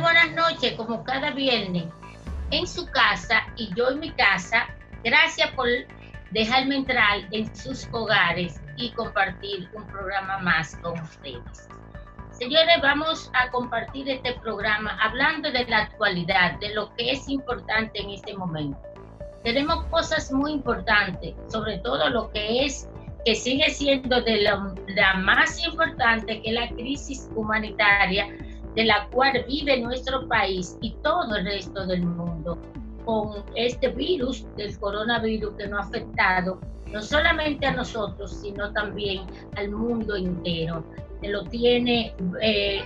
buenas noches, como cada viernes, en su casa y yo en mi casa. Gracias por dejarme entrar en sus hogares y compartir un programa más con ustedes. Señores, vamos a compartir este programa hablando de la actualidad, de lo que es importante en este momento. Tenemos cosas muy importantes, sobre todo lo que sigue siendo de la más importante, que es la crisis humanitaria de la cual vive nuestro país y todo el resto del mundo, con este virus del coronavirus que nos ha afectado no solamente a nosotros, sino también al mundo entero. Que lo tiene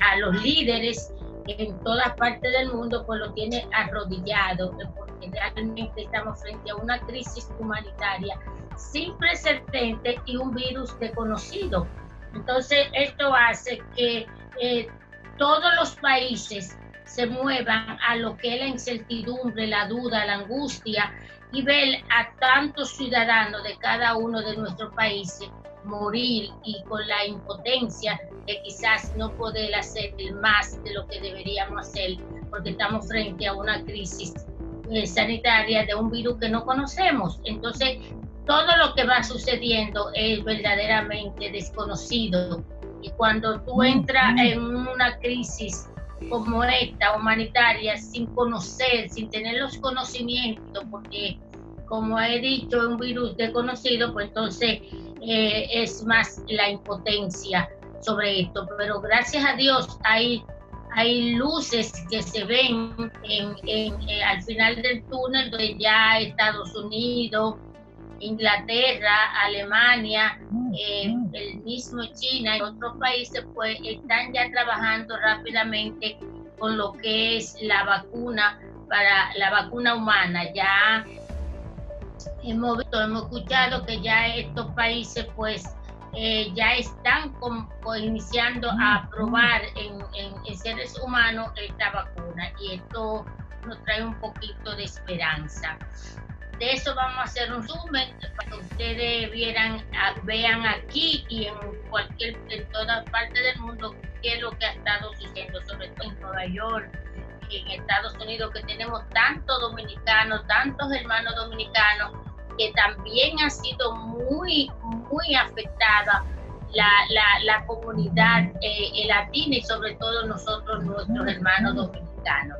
a los líderes en todas partes del mundo, pues lo tiene arrodillado, porque realmente estamos frente a una crisis humanitaria sin precedentes y un virus desconocido. Entonces, esto hace que todos los países se muevan a lo que es la incertidumbre, la duda, la angustia, y ver a tantos ciudadanos de cada uno de nuestros países morir y con la impotencia de quizás no poder hacer más de lo que deberíamos hacer, porque estamos frente a una crisis sanitaria de un virus que no conocemos. Entonces, todo lo que va sucediendo es verdaderamente desconocido. Y cuando tú entras en una crisis como esta, humanitaria, sin conocer, sin tener los conocimientos, porque como he dicho, es un virus desconocido, pues entonces es más la impotencia sobre esto. Pero gracias a Dios hay luces que se ven al final del túnel, donde ya Estados Unidos, Inglaterra, Alemania, el mismo China y otros países pues están ya trabajando rápidamente con lo que es la vacuna, para la vacuna humana. Ya hemos escuchado que ya estos países pues ya están iniciando a probar en seres humanos esta vacuna, y esto nos trae un poquito de esperanza. De eso vamos a hacer un resumen para que ustedes vean aquí y en todas partes del mundo qué es lo que ha estado sucediendo, sobre todo en Nueva York y en Estados Unidos, que tenemos tantos dominicanos, tantos hermanos dominicanos, que también ha sido muy, muy afectada la comunidad latina, y sobre todo nosotros, nuestros hermanos dominicanos.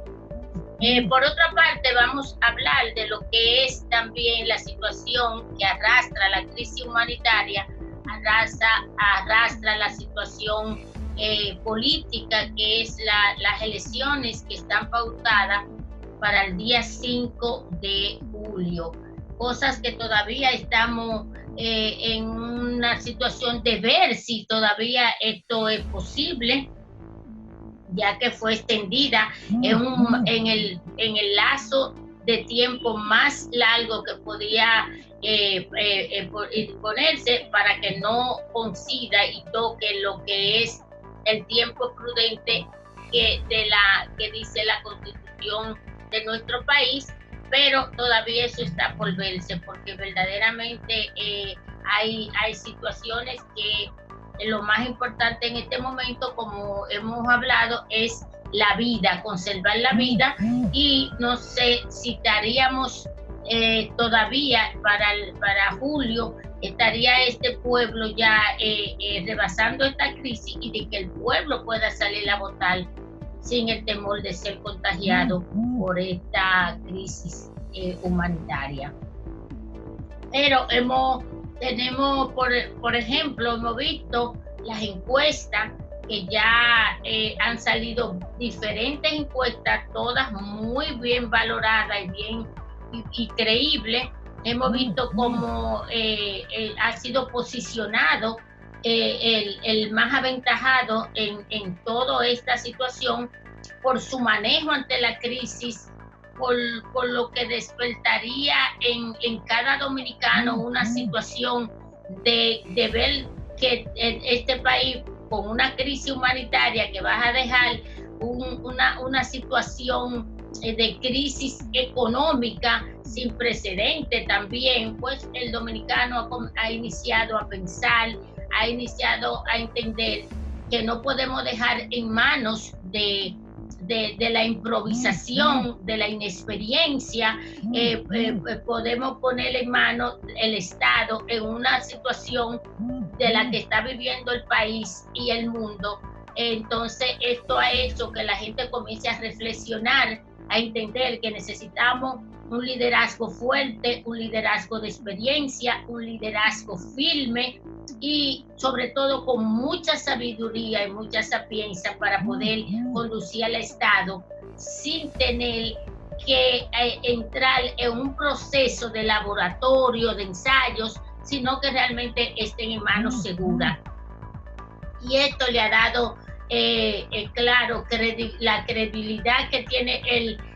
Por otra parte, vamos a hablar de lo que es también la situación que arrastra la crisis humanitaria, arrastra la situación política, que es las elecciones que están pautadas para el día 5 de julio. Cosas que todavía estamos en una situación de ver si todavía esto es posible, ya que fue extendida en el lazo de tiempo más largo que podía ponerse, para que no coincida y toque lo que es el tiempo prudente que dice la Constitución de nuestro país. Pero todavía eso está por verse, porque verdaderamente hay situaciones que lo más importante en este momento, como hemos hablado, es la vida, conservar la vida. Y no sé si estaríamos todavía para julio, estaría este pueblo ya rebasando esta crisis, y de que el pueblo pueda salir a votar sin el temor de ser contagiado por esta crisis humanitaria. Pero tenemos, por ejemplo, hemos visto las encuestas, que ya han salido diferentes encuestas, todas muy bien valoradas y creíbles. Hemos visto cómo ha sido posicionado el más aventajado en toda esta situación, por su manejo ante la crisis, por lo que despertaría en cada dominicano una situación de ver que este país, con una crisis humanitaria que va a dejar una situación de crisis económica sin precedente también, pues el dominicano ha iniciado a pensar, ha iniciado a entender que no podemos dejar en manos de de la improvisación, de la inexperiencia, podemos poner en manos el Estado en una situación de la que está viviendo el país y el mundo. Entonces esto ha hecho que la gente comience a reflexionar, a entender que necesitamos un liderazgo fuerte, un liderazgo de experiencia, un liderazgo firme y sobre todo con mucha sabiduría y mucha sapiencia para poder conducir al Estado sin tener que entrar en un proceso de laboratorio, de ensayos, sino que realmente estén en manos seguras. Y esto le ha dado, claro, la credibilidad que tiene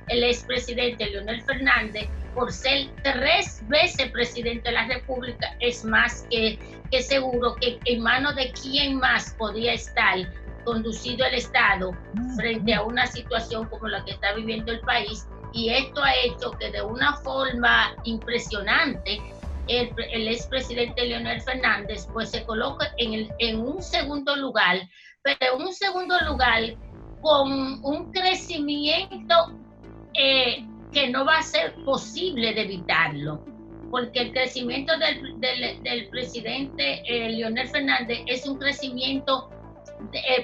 el expresidente Leonel Fernández por ser 3 veces presidente de la República. Es más que seguro que en manos de quién más podría estar conducido el Estado frente a una situación como la que está viviendo el país. Y esto ha hecho que de una forma impresionante el expresidente Leonel Fernández pues se coloque en un segundo lugar, pero un segundo lugar con un crecimiento que no va a ser posible de evitarlo, porque el crecimiento del presidente Leonel Fernández es un crecimiento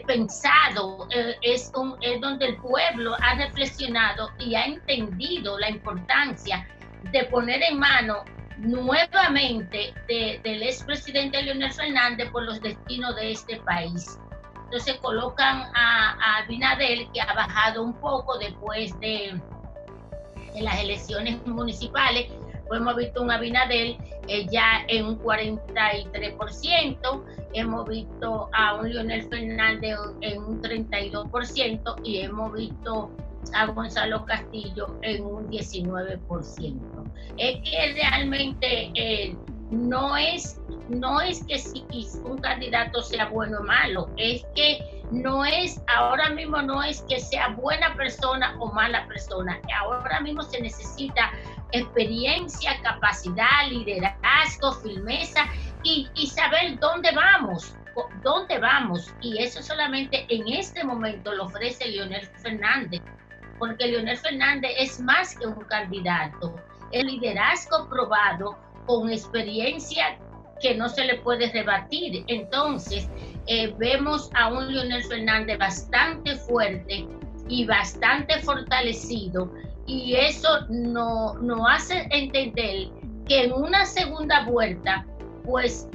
pensado, es donde el pueblo ha reflexionado y ha entendido la importancia de poner en mano nuevamente del expresidente Leonel Fernández por los destinos de este país. Entonces colocan a Abinader, que ha bajado un poco después de las elecciones municipales. Pues hemos visto un Abinader ya en un 43%, hemos visto a un Leonel Fernández en un 32% y hemos visto a Gonzalo Castillo en un 19%. Es que realmente no es que si un candidato sea bueno o malo, es que ahora mismo no es que sea buena persona o mala persona, ahora mismo se necesita experiencia, capacidad, liderazgo, firmeza y saber dónde vamos, y eso solamente en este momento lo ofrece Leonel Fernández, porque Leonel Fernández es más que un candidato, el liderazgo probado con experiencia que no se le puede rebatir. Entonces vemos a un Leonel Fernández bastante fuerte y bastante fortalecido, y eso nos hace entender que en una segunda vuelta pues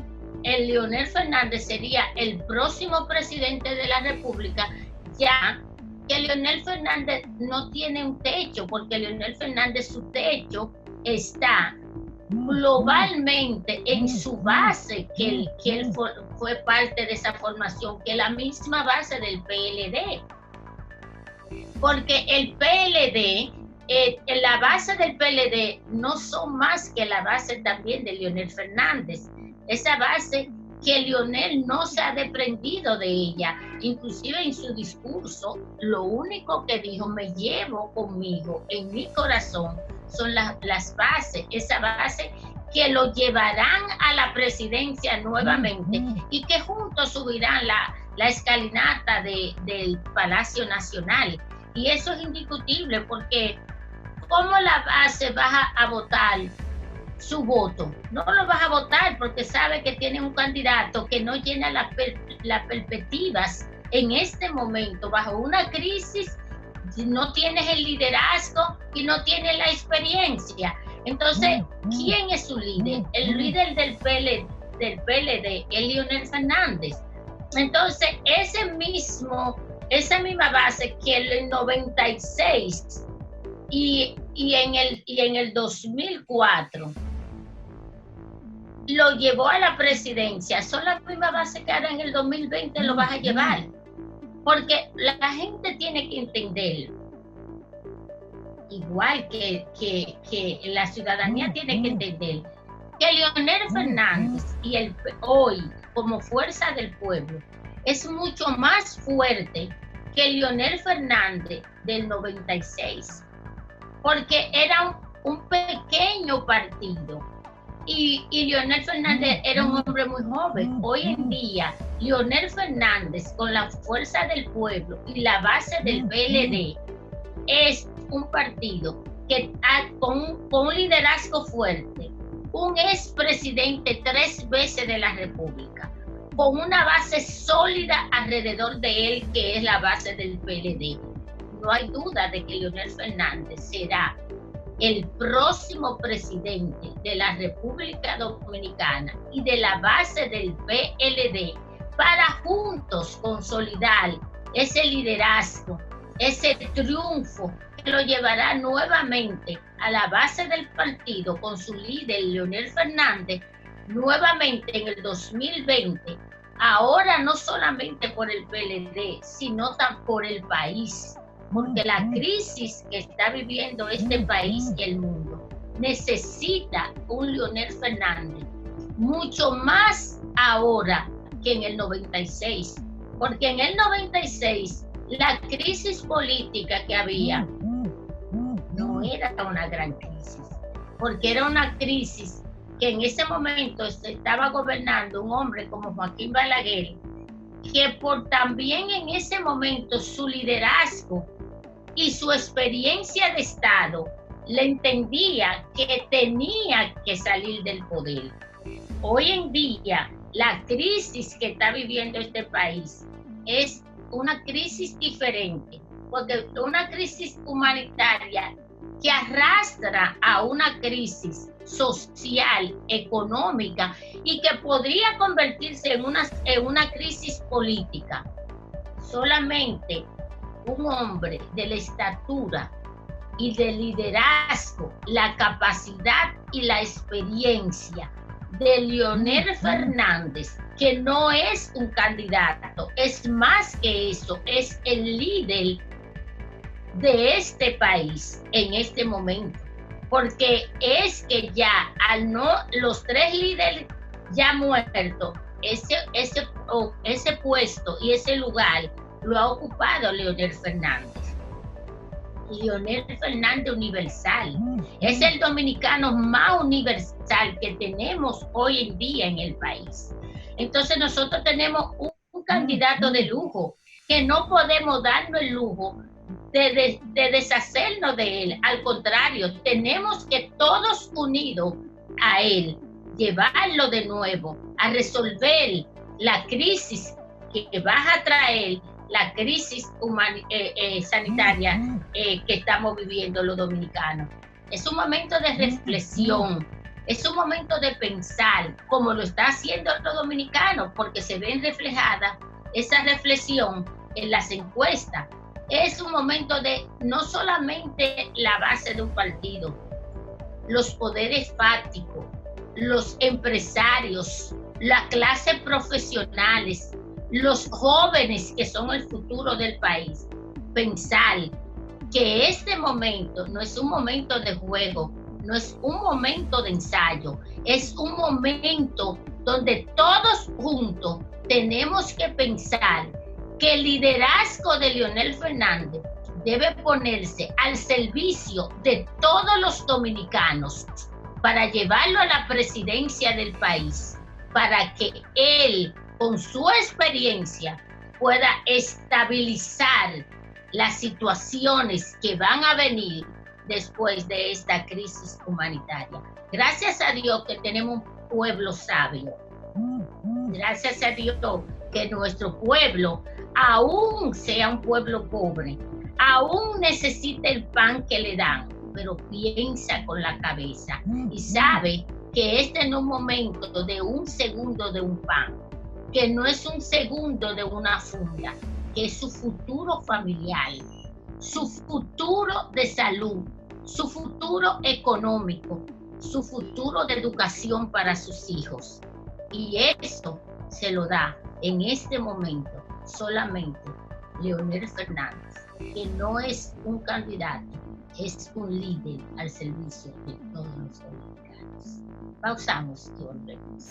el Leonel Fernández sería el próximo presidente de la República, ya que Leonel Fernández no tiene un techo, porque Leonel Fernández, su techo está globalmente en su base, que él fue parte de esa formación, que es la misma base del PLD, porque el PLD, la base del PLD no son más que la base también de Leonel Fernández, esa base que Leonel no se ha desprendido de ella. Inclusive en su discurso, lo único que dijo, me llevo conmigo en mi corazón, son las bases, esa base que lo llevarán a la presidencia nuevamente y que juntos subirán la escalinata del Palacio Nacional. Y eso es indiscutible, porque ¿cómo la base va a votar su voto? No lo vas a votar porque sabe que tiene un candidato que no llena las perspectivas en este momento, bajo una crisis. No tienes el liderazgo y no tienes la experiencia. Entonces, ¿quién es su líder? El líder del PLD es Leonel Fernández. Entonces, esa misma base que en el 96 y en el 2004 lo llevó a la presidencia, son las mismas bases que ahora en el 2020 lo vas a llevar. Porque la gente tiene que entender, igual que la ciudadanía tiene que entender, que Leonel Fernández y hoy, como fuerza del pueblo, es mucho más fuerte que Leonel Fernández del 96, porque era un pequeño partido Y Leonel Fernández era un hombre muy joven. Hoy en día, Leonel Fernández, con la fuerza del pueblo y la base del PLD, es un partido que con un liderazgo fuerte, un expresidente 3 veces de la República, con una base sólida alrededor de él, que es la base del PLD. No hay duda de que Leonel Fernández será el próximo presidente de la República Dominicana y de la base del PLD, para juntos consolidar ese liderazgo, ese triunfo que lo llevará nuevamente a la base del partido con su líder Leonel Fernández, nuevamente en el 2020, ahora no solamente por el PLD, sino también por el país, porque la crisis que está viviendo este país y el mundo necesita un Leonel Fernández, mucho más ahora que en el 96, porque en el 96 la crisis política que había no era una gran crisis, porque era una crisis que en ese momento se estaba gobernando un hombre como Joaquín Balaguer, que por también en ese momento su liderazgo y su experiencia de Estado le entendía que tenía que salir del poder. Hoy en día, la crisis que está viviendo este país es una crisis diferente, porque una crisis humanitaria que arrastra a una crisis social, económica, y que podría convertirse en una crisis política. Solamente un hombre de la estatura y del liderazgo, la capacidad y la experiencia de Leonel Fernández, que no es un candidato, es más que eso, es el líder de este país en este momento, porque es que ya los 3 líderes ya muertos, ese puesto y ese lugar lo ha ocupado Leonel Fernández. Leonel Fernández universal. Es el dominicano más universal que tenemos hoy en día en el país. Entonces nosotros tenemos un candidato de lujo, que no podemos darnos el lujo de deshacernos de él. Al contrario, tenemos que todos unidos a él, llevarlo de nuevo a resolver la crisis que va a traer la crisis sanitaria que estamos viviendo los dominicanos. Es un momento de reflexión, es un momento de pensar, como lo está haciendo los dominicanos, porque se ven reflejadas esa reflexión en las encuestas. Es un momento de no solamente la base de un partido, los poderes fácticos, los empresarios, la clase profesionales, los jóvenes que son el futuro del país, pensar que este momento no es un momento de juego, no es un momento de ensayo, es un momento donde todos juntos tenemos que pensar que el liderazgo de Leonel Fernández debe ponerse al servicio de todos los dominicanos para llevarlo a la presidencia del país, para que él, con su experiencia, pueda estabilizar las situaciones que van a venir después de esta crisis humanitaria. Gracias a Dios que tenemos un pueblo sabio. Gracias a Dios que nuestro pueblo, aún sea un pueblo pobre, aún necesita el pan que le dan, pero piensa con la cabeza y sabe que este no es un momento de un segundo de un pan, que no es un segundo de una funda, que es su futuro familiar, su futuro de salud, su futuro económico, su futuro de educación para sus hijos. Y eso se lo da en este momento solamente Leonel Fernández, que no es un candidato, es un líder al servicio de todos los dominicanos. Pausamos y volvemos.